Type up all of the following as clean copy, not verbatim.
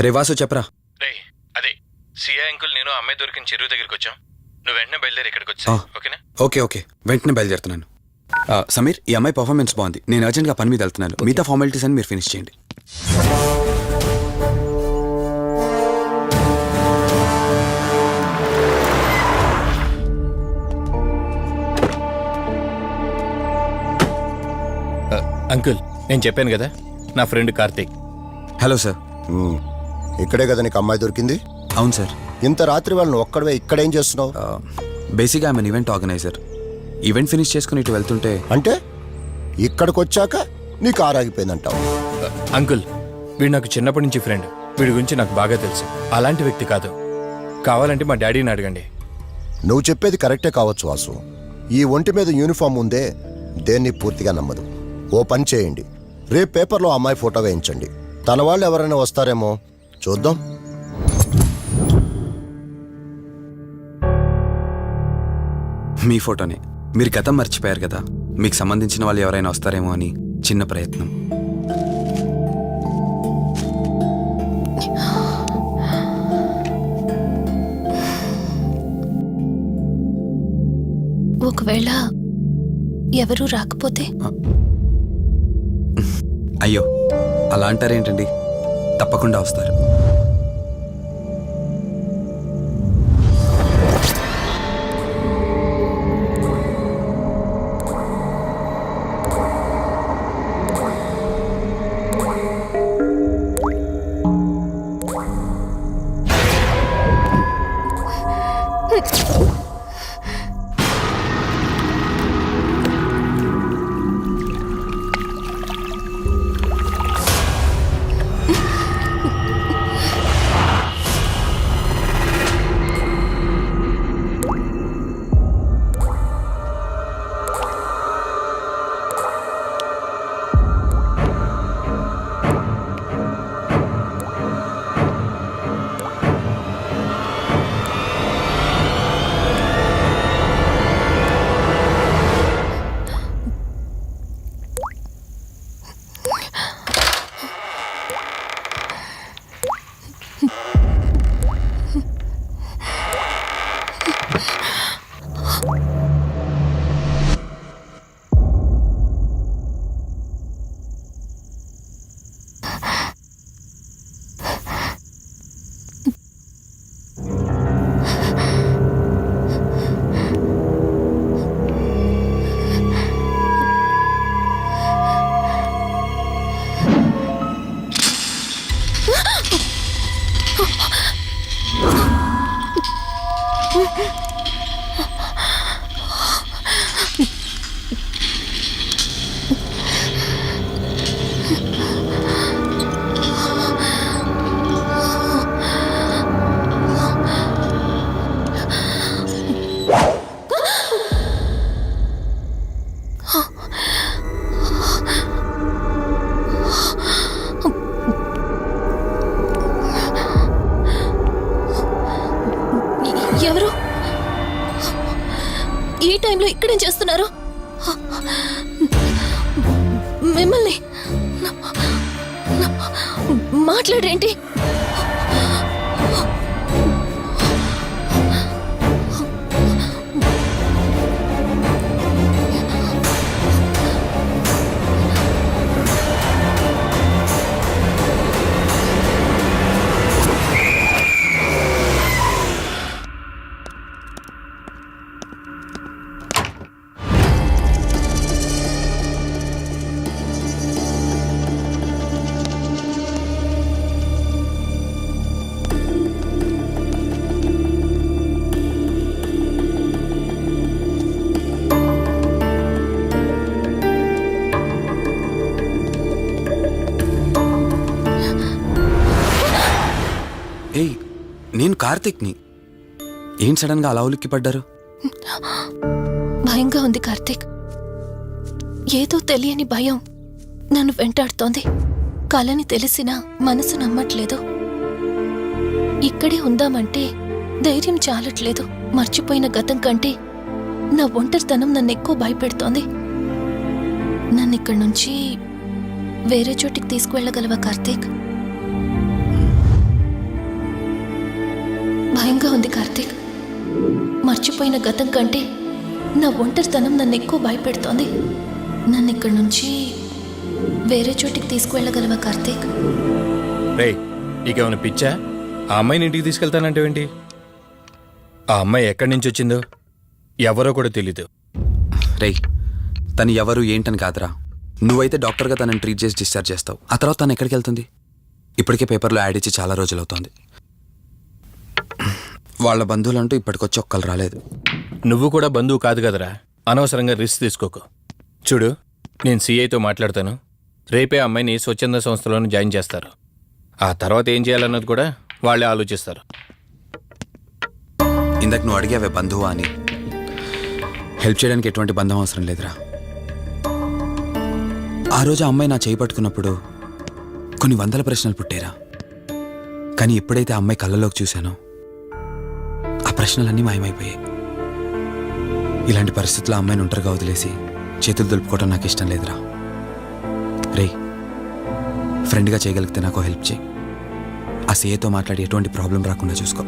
రే వాసు చెప్పరా. రే అదే CI uncle నేను అమ్మాయి దొరికిన చెరువు దగ్గరికి వచ్చాం. నువ్వు వెంటనే బయలుదేరి ఇక్కడికి వచ్చా. ఓకేనా? ఓకే వెంటనే బయలుదేరుతున్నాను. సమీర్, ఈ అమ్మాయి పర్ఫార్మెన్స్ బాగుంది. నేను అర్జెంట్గా పని మీద వెళ్తున్నాను. మిగతా ఫార్మాలిటీస్ అని మీరు ఫినిష్ చేయండి. అంకుల్ నేను చెప్పాను కదా, నా ఫ్రెండ్ కార్తీక్. Hello sir. ఇక్కడే కదా నీకు అమ్మాయి దొరికింది? అవును సార్. ఇంత రాత్రి వాళ్ళని ఒక్కడవే ఇక్కడేం చేస్తున్నావు? బేసిక్గా I'm event organiser. Event finish చేసుకుని ఇటు వెళ్తుంటే అంటే ఇక్కడికి వచ్చాక నీ కారు ఆగిపోయిందంటావు? అంకుల్ వీడు నాకు చిన్నప్పటి నుంచి ఫ్రెండ్. వీడి గురించి నాకు బాగా తెలుసు. అలాంటి వ్యక్తి కాదు. కావాలంటే మా డాడీని అడగండి. నువ్వు చెప్పేది కరెక్టే కావచ్చు వాసు. ఈ ఒంటి మీద యూనిఫామ్ ఉందే దేన్ని పూర్తిగా నమ్మదు. ఓ పని చేయండి, రేపు పేపర్లో అమ్మాయి ఫోటో వేయించండి. తన వాళ్ళు ఎవరైనా వస్తారేమో చూద్దాం. మీ ఫోటోనే. మీరు గతం మర్చిపోయారు కదా, మీకు సంబంధించిన వాళ్ళు ఎవరైనా వస్తారేమో అని చిన్న ప్రయత్నం. ఒకవేళ ఎవరూ రాకపోతే? అయ్యో అలా అంటారేంటండి, తప్పకుండా వస్తారు. ఎవరు ఈ టైంలో ఇక్కడేం చేస్తున్నారు? మిమ్మల్ని మాట్లాడేంటి? ఏయ్, నేను కార్తీక్ని. ఏం సడన్ గా అలా ఉలిక్కి పడ్డారు? భయంగా ఉంది కార్తీక్. ఏదో తెలియని భయం నన్ను వెంటాడుతోంది. కలని తెలిసినా మనసు నమ్మట్లేదు. ఇక్కడే ఉందామంటే ధైర్యం చాలట్లేదు. మర్చిపోయిన గతం కంటే నా ఒంటరితనం నన్ను ఎక్కువ భయపెడుతోంది. నన్నిక్కడి నుంచి వేరే చోటికి తీసుకువెళ్ళగలవా కార్తీక్? భయంగా ఉంది కార్తీక్. మర్చిపోయిన గతం కంటే నా ఒంటరితనం నన్ను ఎక్కువ భయపెడుతోంది. నన్ను ఇక్కడి నుంచి వేరే చోటికి తీసుకువెళ్ళగలవా కార్తీక్? రే, నీకేమైనా పిచ్చా? ఆ అమ్మాయిని ఇంటికి తీసుకెళ్తానంటేవేంటి? ఆ అమ్మాయి ఎక్కడి నుంచి వచ్చిందో ఎవరో కూడా తెలీదు. రేయ్, తను ఎవరు ఏంటని కాదురా. నువ్వైతే డాక్టర్గా తనని ట్రీట్ చేసి డిశ్చార్జ్ చేస్తావు. ఆ తర్వాత తను ఎక్కడికి వెళ్తుంది? ఇప్పటికే పేపర్లో యాడ్ ఇచ్చి చాలా రోజులు అవుతోంది. వాళ్ళ బంధువులంటూ ఇప్పటికొచ్చి ఒక్కరు రాలేదు. నువ్వు కూడా బంధువు కాదు కదరా, అనవసరంగా రిస్క్ తీసుకోకు. చూడు, నేను సిఐతో మాట్లాడతాను. రేపే అమ్మాయిని స్వచ్ఛంద సంస్థలోనే జాయిన్ చేస్తారు. ఆ తర్వాత ఏం చేయాలన్నది కూడా వాళ్ళే ఆలోచిస్తారు. ఇందాక నువ్వు అడిగావే బంధువా అని. హెల్ప్ చేయడానికి ఎటువంటి బంధం అవసరం లేదురా. ఆ రోజు ఆ అమ్మాయి నా చేయి పట్టుకున్నప్పుడు కొన్ని వందల ప్రశ్నలు పుట్టేరా. కానీ ఎప్పుడైతే ఆ అమ్మాయి కళ్ళలోకి చూశానో ఆ ప్రశ్నలన్నీ మాయమైపోయాయి. ఇలాంటి పరిస్థితుల్లో ఆ అమ్మాయిని ఒంటరిగా వదిలేసి చేతులు దులుపుకోవడం నాకు ఇష్టం లేదురా. రేయ్, ఫ్రెండ్గా చేయగలిగితే నాకు హెల్ప్ చేయి. ఆ సీఏతో మాట్లాడి ఎటువంటి ప్రాబ్లం రాకుండా చూసుకో.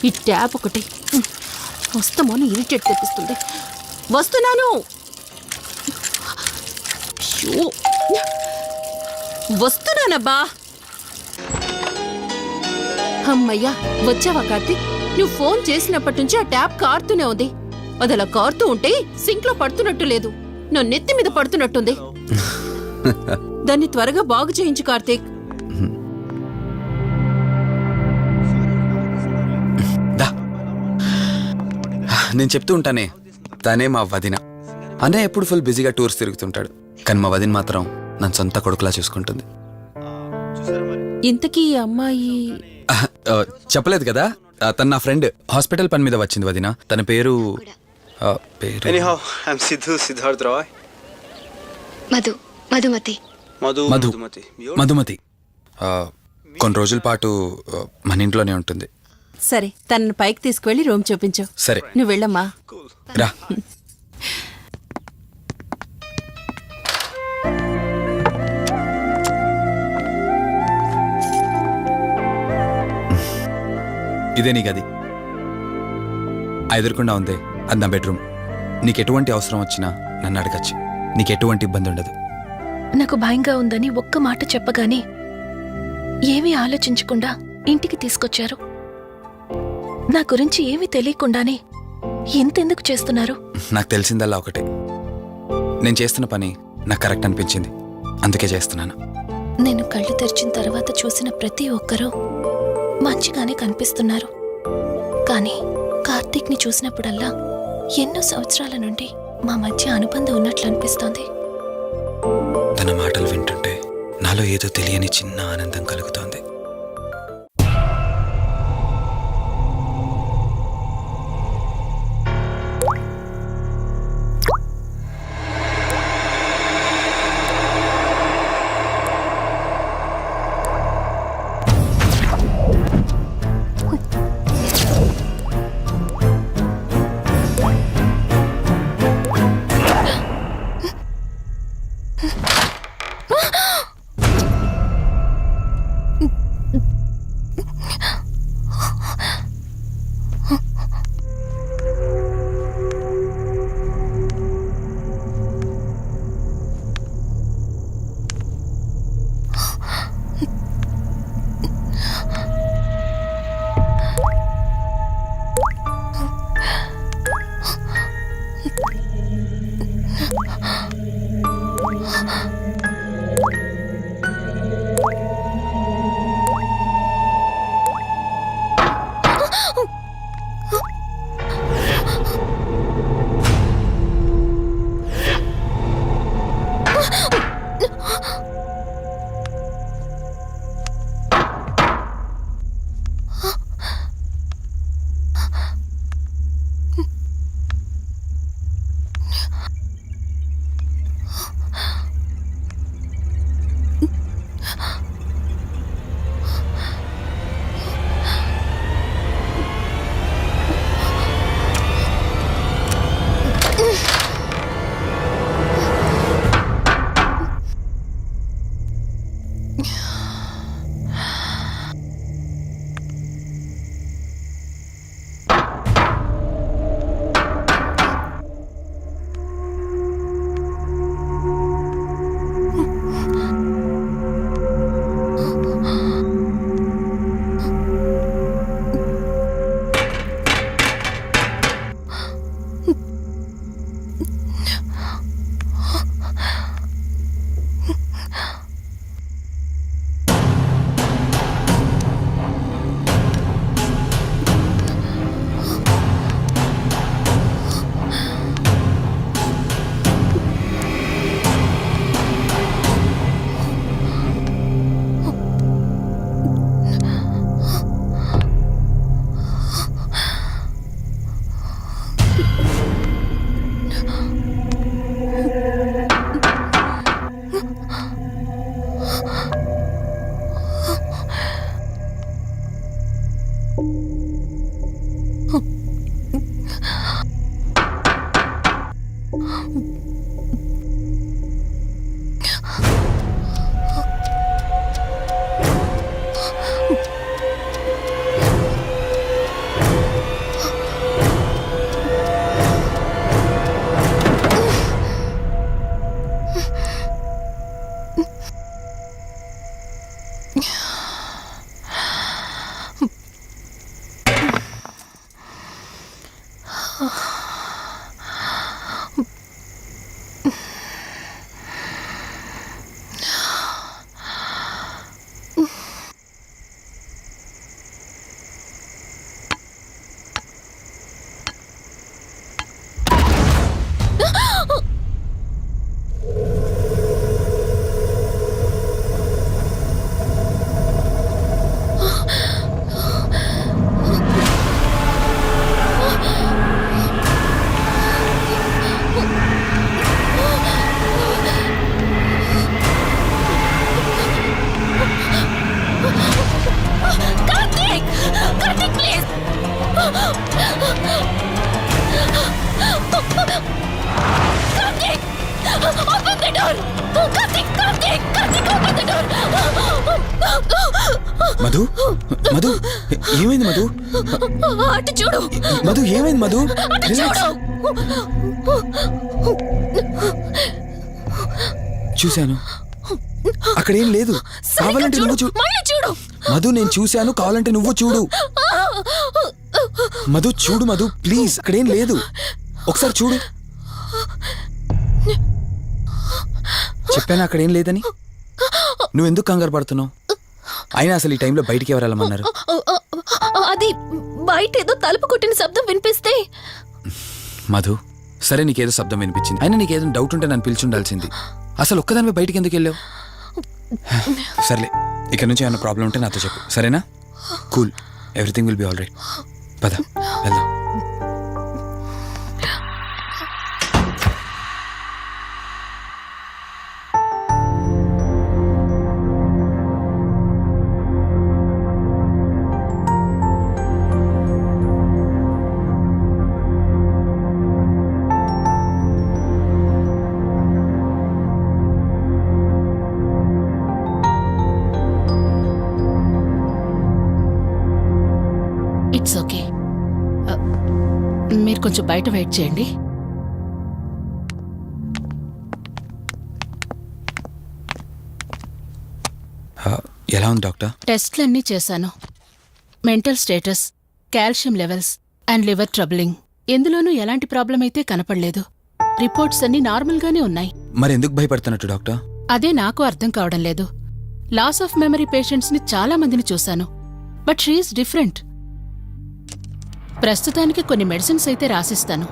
ఈ ట్యాప్ ఒకటి వస్తామని ఇరిటేట్ తెప్పిస్తుంది. వస్తున్నాను. షో, వస్తున్నానబ్బా. అమ్మయ్యా, వచ్చావా కార్తీక్? నువ్వు ఫోన్ చేసినప్పటి నుంచి ఆ ట్యాప్ కారుతూనే ఉంది. అది అలా కారుతూ ఉంటే సింక్ లో పడుతున్నట్టు లేదు, నా నెత్తి మీద పడుతున్నట్టుంది. దాన్ని త్వరగా బాగు చేయించు కార్తీక్. నేను చెప్తూ ఉంటానే, తనే మా వదిన. అన్నయ్య ఎప్పుడు ఫుల్ బిజీగా టూర్స్ తిరుగుతుంటాడు, కానీ మా వదిన మాత్రం నన్ను సొంత కొడుకులా చూసుకుంటుంది. ఇంతకీ ఈ అమ్మాయి చెప్పలేదు కదా, తను నా ఫ్రెండ్. హాస్పిటల్ పని మీద వచ్చింది వదిన. తన పేరు Anyhow, I'm Siddharth Roy. Madhumati. Madhumati. కొన్ని రోజుల పాటు మన ఇంట్లోనే ఉంటుంది. సరే, తనని పైకి తీసుకువెళ్ళి రూమ్ చూపించు. సరే, నువ్వు వెళ్ళమ్మా. రా. ఇదే నీ గది. ఎదురుకుండా ఉందే, అది నా బెడ్రూమ్. నీకు ఎటువంటి అవసరం వచ్చినా నన్ను అడగచ్చు. నీకు ఎటువంటి ఇబ్బంది ఉండదు. నాకు భయంగా ఉందని ఒక్క మాట చెప్పగానే ఏమీ ఆలోచించకుండా ఇంటికి తీసుకొచ్చారు. నా గురించి ఏమీ తెలియకుండానే ఇంతెందుకు చేస్తున్నారు? నాకు తెలిసిందల్లా ఒకటే, నేను చేస్తున్న పని నాకు కరెక్ట్ అనిపించింది, అందుకే చేస్తున్నాను. నేను కళ్ళు తెరిచిన తర్వాత చూసిన ప్రతి ఒక్కరూ మంచిగానే కనిపిస్తున్నారు. కానీ కార్తీక్ని చూసినప్పుడల్లా ఎన్నో సంవత్సరాల నుండి మా మధ్య అనుబంధం ఉన్నట్లు అనిపిస్తోంది. తన మాటలు వింటుంటే నాలో ఏదో తెలియని చిన్న ఆనందం కలుగుతోంది. మధు మధు ఏమైంది మధు? అటు చూడు. మధు ఏమైంది మధు? అటు రిలాక్స్. చూడు. చూశాను, అక్కడేం లేదు. కావాలంటే నువ్వు చూడు. మళ్ళీ చూడు. మధు నేను చూశాను, కావాలంటే నువ్వు చూడు. మధు చూడు మధు ప్లీజ్, అక్కడేం లేదు. ఒకసారి చూడు. చెప్పాను అక్కడేం లేదని. నువ్వెందుకు కంగారు పడుతున్నావు? అయినా అసలు ఈ టైంలో బయటికి ఎవరు వెళ్ళమన్నారు? అది బయట ఏదో తలుపు కొట్టిన శబ్దం వినిపిస్తే. మధు సరే, నీకేదో శబ్దం వినిపించింది. అయినా నీకేదో డౌట్ ఉంటే నన్ను పిలిచి ఉండాల్సింది. అసలు ఒక్కదానిపై బయటికి ఎందుకు వెళ్ళావు? సర్లే, ఇక్కడ నుంచి ఏమైనా ప్రాబ్లం ఉంటే నాతో చెప్పు, సరేనా? Cool, everything will be all right. పద వెళ్దాం. It's okay. మీరు కొంచెం బయట వెయిట్ చేయండి. ఎలా ఉంది డాక్టర్? టెస్ట్లన్నీ చేశాను. Mental status, calcium levels and liver troubling, ఎందులోనూ ఎలాంటి ప్రాబ్లం అయితే కనపడలేదు. రిపోర్ట్స్ అన్నీ నార్మల్గానే ఉన్నాయి. మరి ఎందుకు భయపడుతున్నట్టు డాక్టర్? అదే నాకు అర్థం కావడం లేదు. లాస్ ఆఫ్ మెమరీ పేషెంట్స్ని చాలా మందిని చూశాను, బట్ షీఈస్ డిఫరెంట్. ప్రస్తుతానికి కొన్ని మెడిసిన్స్ అయితే రాసిస్తాను,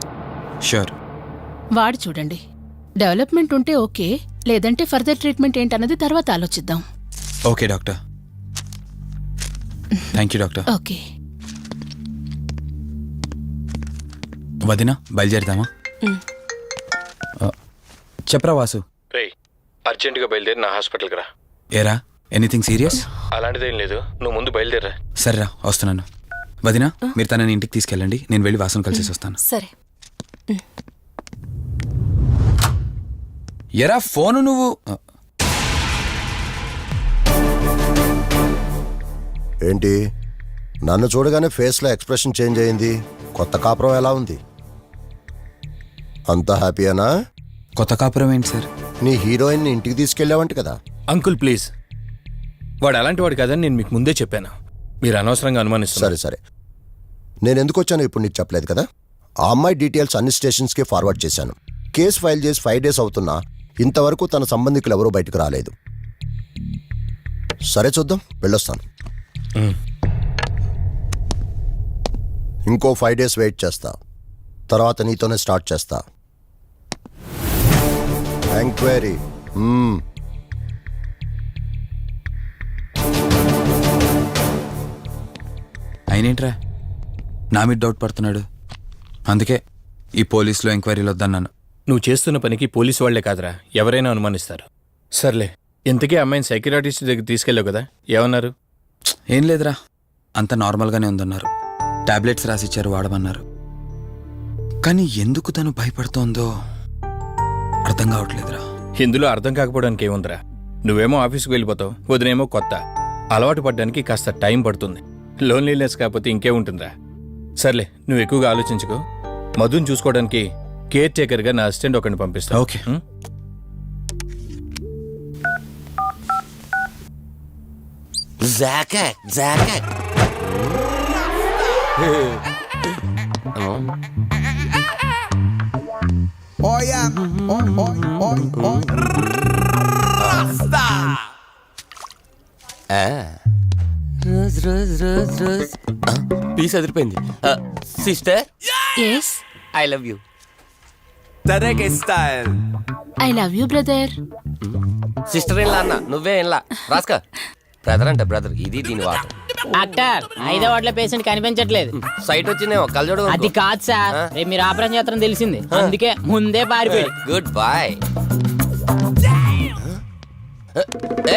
షూర్. వాడి చూడండి. డెవలప్మెంట్ ఉంటే ఓకే, లేదంటే ఫర్దర్ ట్రీట్మెంట్ ఏంటన్నది తర్వాత ఆలోచిద్దాం. Okay doctor. Thank you doctor. Okay. వదినా బయలుదేరదామా? చెప్పరా వాసు. రే, అర్జెంటుగా బయలుదేరి నా హాస్పిటల్కి రా. ఏరా, ఎనీథింగ్ సీరియస్? అలాంటిదేం లేదు, నువ్వు ముందు బయలుదేరా. సరేరా, వస్తున్నాను. వదినా, మీరు తనని ఇంటికి తీసుకెళ్ళండి, నేను వెళ్ళి వాసన కలిసేసి వస్తాను. సరే. ఎరా ఫోను నువ్వు. ఏంటి, నన్ను చూడగానే ఫేస్లో ఎక్స్ప్రెషన్ చేంజ్ అయింది? కొత్త కాపురం ఎలా ఉంది? అంతా హ్యాపీయేనా? కొత్త కాపురం ఏంటి సార్? నీ హీరోయిన్ని ఇంటికి తీసుకెళ్ళావంట కదా? అంకుల్ ప్లీజ్, వాడు అలాంటి వాడు కాదని నేను మీకు ముందే చెప్పాను. మీరు అనవసరంగా అనుమానిస్తారు. సరే సరే, నేను ఎందుకు వచ్చానో ఇప్పుడు నీకు చెప్పలేదు కదా. ఆ అమ్మాయి డీటెయిల్స్ అన్ని స్టేషన్స్కి ఫార్వర్డ్ చేశాను. కేసు ఫైల్ చేసి 5 days అవుతున్నా ఇంతవరకు తన సంబంధికులు ఎవరూ బయటకు రాలేదు. సరే చూద్దాం, వెళ్ళొస్తాను. ఇంకో 5 days వెయిట్ చేస్తా, తర్వాత నీతోనే స్టార్ట్ చేస్తా ఎంక్వైరీ. అయినేంట్రా నా మీద డౌట్ పడుతున్నాడు? అందుకే ఈ పోలీసులో ఎంక్వైరీలు వద్దన్నాను. నువ్వు చేస్తున్న పనికి పోలీసు వాళ్లే కాదురా, ఎవరైనా అనుమానిస్తారు. సర్లే, ఇంతకీ అమ్మాయిని సైకియాట్రిస్ట్ దగ్గర తీసుకెళ్ళావు కదా, ఏమన్నారు? ఏం లేదురా, అంత నార్మల్గానే ఉందన్నారు. టాబ్లెట్స్ రాసిచ్చారు, వాడమన్నారు. కానీ ఎందుకు తను భయపడుతోందో అర్థం కావట్లేదురా. ఇందులో అర్థం కాకపోవడానికి ఏముందిరా? నువ్వేమో ఆఫీస్కి వెళ్ళిపోతావు, వదినేమో కొత్త. అలవాటు పడ్డానికి కాస్త టైం పడుతుంది. లోన్లీనెస్ కాకపోతే ఇంకేముంటుందిరా? సర్లే, నువ్వు ఎక్కువగా ఆలోచించుకో. మధుని చూసుకోవడానికి కేర్ టేకర్గా నా అసిస్టెంట్ ఒకరిని పంపిస్తా. Okay. Rose rose rose rose piece అదిరిపోయింది. Sister, yes I love you. I love you brother. Sister ఇలా అన్న, నువ్వే ఇలా రాస్కా. బ్రదర్ అంటే బ్రదర్, ఇది దీని వాట. డాక్టర్ 5వ వార్డులో పేషెంట్ కనిపించట్లేదు. సైట్ వచ్చిందేమో, కళ్ళజోడు అది కాదు సార్, రేపు మీరు ఆపరేషన్ చేస్తారని తెలిసింది, అందుకే ముందే పారిపోయి. Good boy.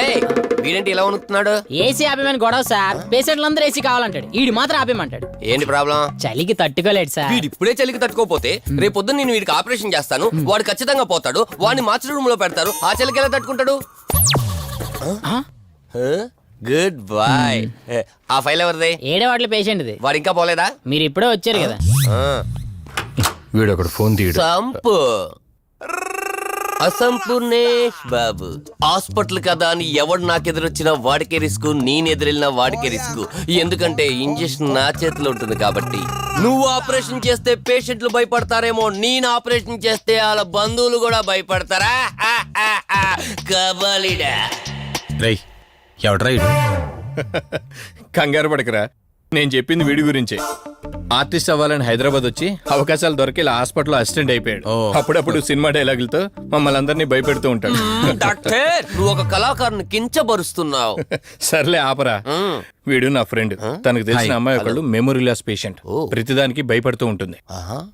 ఏయ్, వీడేంటి ఇలా వణుకుతున్నాడు? ఏసీ ఆపేమని గొడవ సార్. పేషెంట్లందరూ ఏసీ కావాలంటాడు, ఈడు మాత్రం ఆపేమంటాడు. ఏంటి ప్రాబ్లం? చలికి తట్టుకోలేడు సార్. వీడు ఇప్పుడే చలికి తట్టుకోపోతే రేపు పొద్దున్న నేను వీడికి ఆపరేషన్ చేస్తాను, వాడు ఖచ్చితంగా పోతాడు, వాడిని మార్చి రూమ్ లో పెడతారు. ఆ చలికి ఎలా తట్టుకుంటాడు? Good boy. ఆ ఫైల్ ఎవరిది? 7వ వార్డులో పేషెంట్ది. వాడు ఇంకా పోలేదా? మీరు ఇప్పుడే వచ్చారు కదా. వీడు ఒకడు ఫోన్ తీయడు. సంపు అసంపూర్ణేష్ బాబు. హాస్పిటల్ కదా అని ఎవడు నాకెదురొచ్చినా వాడికే రిస్క్, నేనెదిరెళ్ళినా వాడికే రిస్క్. ఎందుకంటే ఇంజెక్షన్ నా చేతిలో ఉంటుంది కాబట్టి. నువ్వు ఆపరేషన్ చేస్తే పేషెంట్లు భయపడతారేమో, నేను ఆపరేషన్ చేస్తే వాళ్ళ బంధువులు కూడా భయపడతారా? కబాలిడా. రేయ్, ఎవడ్రా ఇడు? కంగారు పడకరా, నేను చెప్పింది వీడి గురించే. ఆర్టిస్ట్ అవ్వాలని హైదరాబాద్ వచ్చి అవకాశాలు దొరికి ఇలా హాస్పిటల్లో అసిస్టెంట్ అయిపోయాడు. అప్పుడప్పుడు సినిమా డైలాగులతో మమ్మల్ని అందరినీ భయపెడుతూ ఉంటాడు. డాక్టర్, నువ్వు ఒక కళాకారుని కించబరుస్తున్నావు. సర్లే ఆపరా. వీడు నా ఫ్రెండ్. తనకు తెలిసిన అమ్మాయి ఒకళ్ళు మెమొరీ లాస్ పేషెంట్. ప్రతిదానికి భయపడుతూ ఉంటుంది.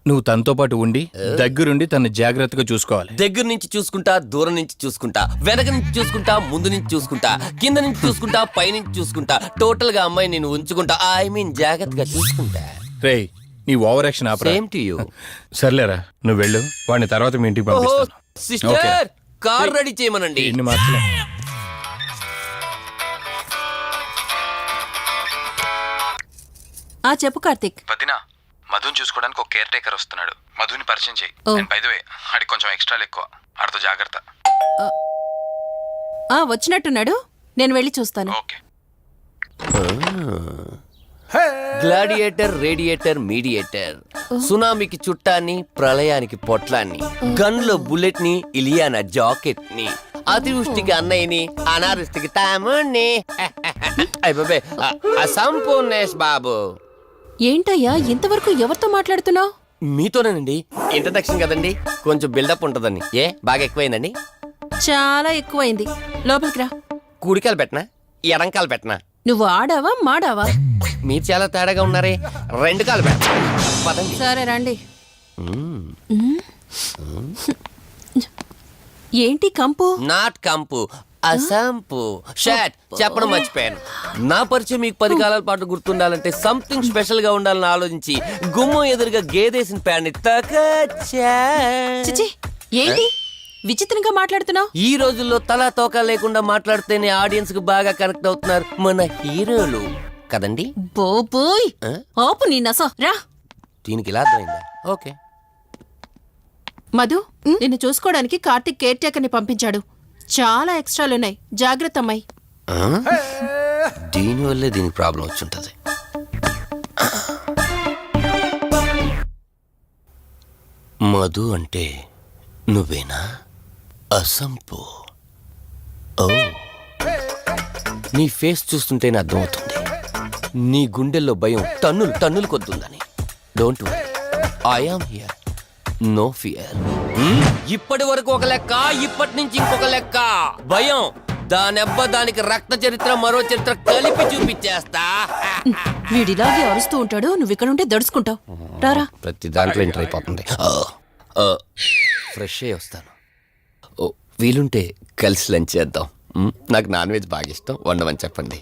నువ్వు తనతో పాటు ఉండి దగ్గరుండి తను జాగ్రత్తగా చూసుకోవాలి. దగ్గర నుంచి చూసుకుంటా, దూరం నుంచి చూసుకుంటా, వెనక నుంచి చూసుకుంటా, ముందు నుంచి చూసుకుంటా, కింద నుంచి చూసుకుంటా, పై నుంచి చూసుకుంటా, టోటల్ గా అమ్మాయి నేను ఉంచుకుంటా. ఐ మీన్ జాగ్రత్తగా చూసుకుంటా. రేయ్, నీ over action opera. Same to you. సర్లేరా, నువ్వు వెళ్ళు. వాడిని తర్వాత మీ ఇంటికి పంపిస్తాను. సిస్టర్, కార్ రెడీ చేయమనండి. ఇన్ని మార్చలే. చెప్పు కార్తిక్. వదినా, మధుని చూసుకోవడానికి ఒక కేర్ టేకర్ వస్తున్నాడు. మధుని పరిచయం చేయి. బై ది వే, ఆడికి కొంచెం ఎక్స్ట్రాలు ఎక్కువ, ఆడితో జాగ్రత్త. వచ్చినట్టున్నాడు, నేను వెళ్ళి చూస్తాను. ఓకే. Gladiator, radiator, mediator. సునామీకి చుట్టాన్ని, ప్రళయానికి పొట్లాన్ని, గన్లో బుల్లెట్ ని, ఇలియానా జాకెట్ ని, అతివృష్టికి అన్నయ్యని, అనావృష్టికి తమ్ముణ్ణి. అయిపోయి అసంపూర్ణేష్ బాబు. ఏంటయ్యా ఇంతవరకు ఎవరితో మాట్లాడుతున్నావు? మీతోనేనండి. ఇంట్రడక్షన్ కదండి, కొంచెం బిల్డప్ ఉంటదని. బాగా ఎక్కువైందండి? చాలా ఎక్కువైంది. లోపలికి రా. కుడికాలు పెట్టనా, ఎడంకాలు పెట్టనా? నువ్వు ఆడావా మాడావా? మీరు చాలా తేడాగా ఉన్నారే. 2 కాలు పెట్ట. పదండి. సరే రండి. ఏంటి కంపు? నాట్ కంపు, అసంపు. షాట్ చెప్పడం మర్చిపోయాను. నా పరిచయం మీకు 10 కాలాల పాటు గుర్తుండాలంటే సంథింగ్ స్పెషల్ గా ఉండాలని ఆలోచించి గుమ్మం ఎదురుగా గేదేసిన ప్యాడ్ని తకచ్చా. చిచి, ఏంటి విచిత్రంగా మాట్లాడుతున్నావు? ఈ రోజుల్లో తలా తోక లేకుండా మాట్లాడితేనే ఆడియన్స్ కు బాగా కనెక్ట్ అవుతున్నారు మన హీరోలు కదండి. బోబోయ్, ఆపు నీ నస. రా. దీనికి ఇలా అర్థమైందా? ఓకే. మధు, నిన్ను చూసుకోవడానికి కార్తిక్ కేర్ టేకర్ ని పంపించాడు. చాలా ఎక్స్ట్రాలున్నాయి, జాగ్రత్త అమ్మాయి. దీనివల్లే దీనికి ప్రాబ్లం వచ్చుంటది. మధు అంటే నువ్వేనా? అసంపు. ఓ, నీ ఫేస్ చూస్తుంటేనే అర్థమవుతుంది నీ గుండెల్లో భయం టన్నులు టన్నులు కొద్దుందని. Don't worry, I am here, no fear. ఇప్పటి వరకు ఒక లెక్క, ఇప్పటి నుంచి ఇంకొక లెక్క. భయం దానెబ్బ, దానికి రక్త చరిత్ర, మరో చరిత్ర కలిపి చూపించేస్తా. వీడిలాగే అరుస్తూ ఉంటాడు, నువ్వు ఇక్కడ ఉంటే దడుచుకుంటావు. రారా. ప్రతి దాంట్లో ఎంటర్ అయిపోతుంది. ఫ్రెష్ అయ్యి వస్తాను. వీలుంటే కలిసి లంచ్ చేద్దాం. నాకు నాన్ వెజ్ బాగా ఇష్టం, వండమని చెప్పండి.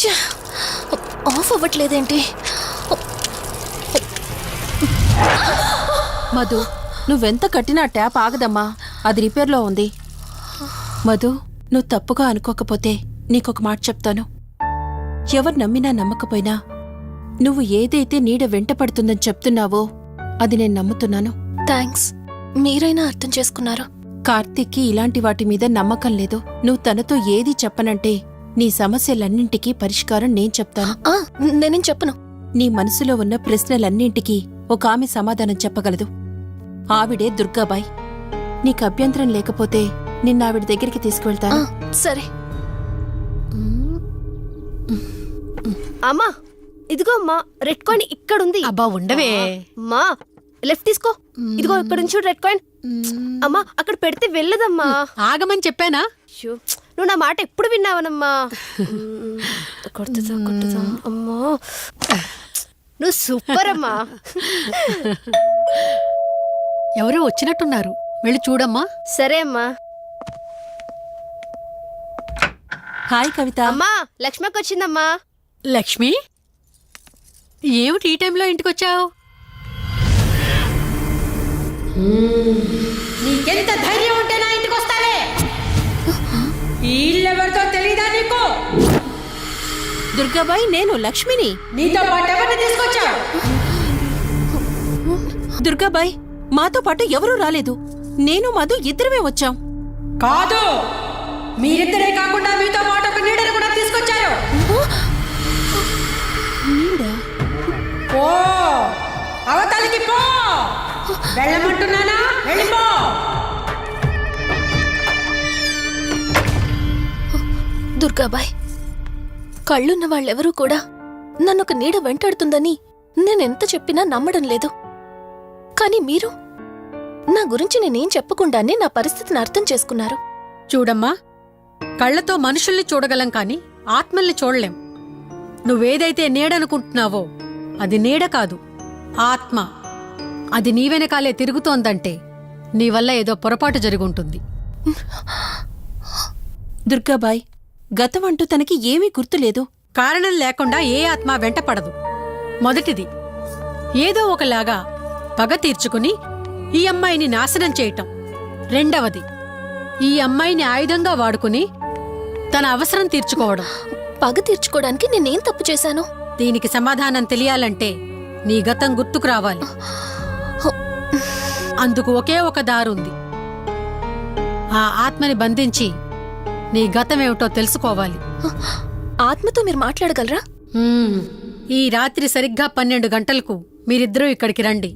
ఛ! ఆఫ్ అవ్వట్లేదేంటి? మధు నువ్వెంత కట్టినా ట్యాప్ ఆగదమ్మా, అది రిపేర్లో ఉంది. మధు నువ్వు తప్పుగా అనుకోకపోతే నీకొక మాట చెప్తాను. ఎవరు నమ్మినా నమ్మకపోయినా నువ్వు ఏదైతే నీడ వెంట పడుతుందని చెప్తున్నావో అది నేను నమ్ముతున్నాను. థ్యాంక్స్, మీరైనా అర్థం చేసుకున్నారు. కార్తీక్కి ఇలాంటి వాటి మీద నమ్మకం లేదు. నువ్వు తనతో ఏది చెప్పనంటే నీ సమస్యలన్నింటికీ పరిష్కారం నేను చెప్తాను. నేనేం చెప్పను. నీ మనసులో ఉన్న ప్రశ్నలన్నింటికీ ఒక ఆమె సమాధానం చెప్పగలదు. ఆవిడే దుర్గాబాయ్. నీకు అభ్యంతరం లేకపోతే నిన్నావిడ దగ్గరికి తీసుకువెళ్తాను. సరే. అమ్మా ఇదిగో అమ్మా, రెడ్ కాయిన్ ఇక్కడుంది. అబ్బా ఉండవే. అమ్మా లెఫ్ట్ తీసుకో, ఇదిగో ఇక్కడ నుంచి చూడు రెడ్ కాయిన్. అమ్మా అక్కడ పెడితే వెళ్ళదమ్మా. ఆగమని చెప్పానా? అయ్యో, నువ్వు నా మాట ఎప్పుడు విన్నావనమ్మా. కొడుతుందా అమ్మా, నువ్వు సూపర్ అమ్మా. ఎవరో వచ్చినట్టున్నారు, వెళ్ళి చూడమ్మా. సరే అమ్మా. హాయ్ కవిత. అమ్మా లక్ష్మకి వచ్చిందమ్మా. లక్ష్మి, ఏమిటి ఈ టైంలో ఇంటికొచ్చావు? నీకెంత ధైర్యం ఉంటే నా ఇంటికి వస్తావే? ఈ ఇల్లెవరితో తెలీదా నీకు? దుర్గాబాయ్, నేను లక్ష్మిని. నీతో పాటు ఎవరిని తీసుకొచ్చావు? దుర్గాబాయ్, మాతో పాటు ఎవరూ రాలేదు. నేను మధు ఇద్దరమే వచ్చాం. కాదు, మీరిద్దరే కాకుండా మీతో పాటు ఒక నీడను కూడా తీసుకొచ్చారు. ఓ అవతలికి పో, వెళ్ళమంటున్నానా? వెళ్ళిపో. దుర్గాబాయ్, కళ్ళున్న వాళ్ళెవరూ కూడా నన్నొక నీడ వెంటాడుతుందని నేనెంత చెప్పినా నమ్మడం లేదు. కానీ మీరు నా గురించి నేనేం చెప్పకుండానే నా పరిస్థితిని అర్థం చేసుకున్నారు. చూడమ్మా, కళ్ళతో మనుషుల్ని చూడగలం కాని ఆత్మల్ని చూడలేం. నువ్వేదైతే నీడనుకుంటున్నావో అది నీడ కాదు, ఆత్మ. అది నీ వెనకాలే తిరుగుతోందంటే నీ వల్ల ఏదో పొరపాటు జరుగుంటుంది. దుర్గాబాయ్, గతం అంటూ తనకి ఏమీ గుర్తులేదు. కారణం లేకుండా ఏ ఆత్మ వెంటపడదు. మొదటిది, ఏదో ఒకలాగా పగ తీర్చుకుని ఈ అమ్మాయిని నాశనం చేయటం. రెండవది, ఈ అమ్మాయిని ఆయుధంగా వాడుకుని తన అవసరం తీర్చుకోవడం. పగ తీర్చుకోవడానికి నేనేం తప్పు చేశాను? దీనికి సమాధానం తెలియాలంటే నీ గతం గుర్తుకు రావాలి. అందుకు ఒకే ఒక దారుంది. ఆ ఆత్మని బంధించి నీ గతమేమిటో తెలుసుకోవాలి. ఆత్మతో మీరు మాట్లాడగలరా? ఈ రాత్రి సరిగ్గా 12 గంటలకు మీరిద్దరూ ఇక్కడికి రండి.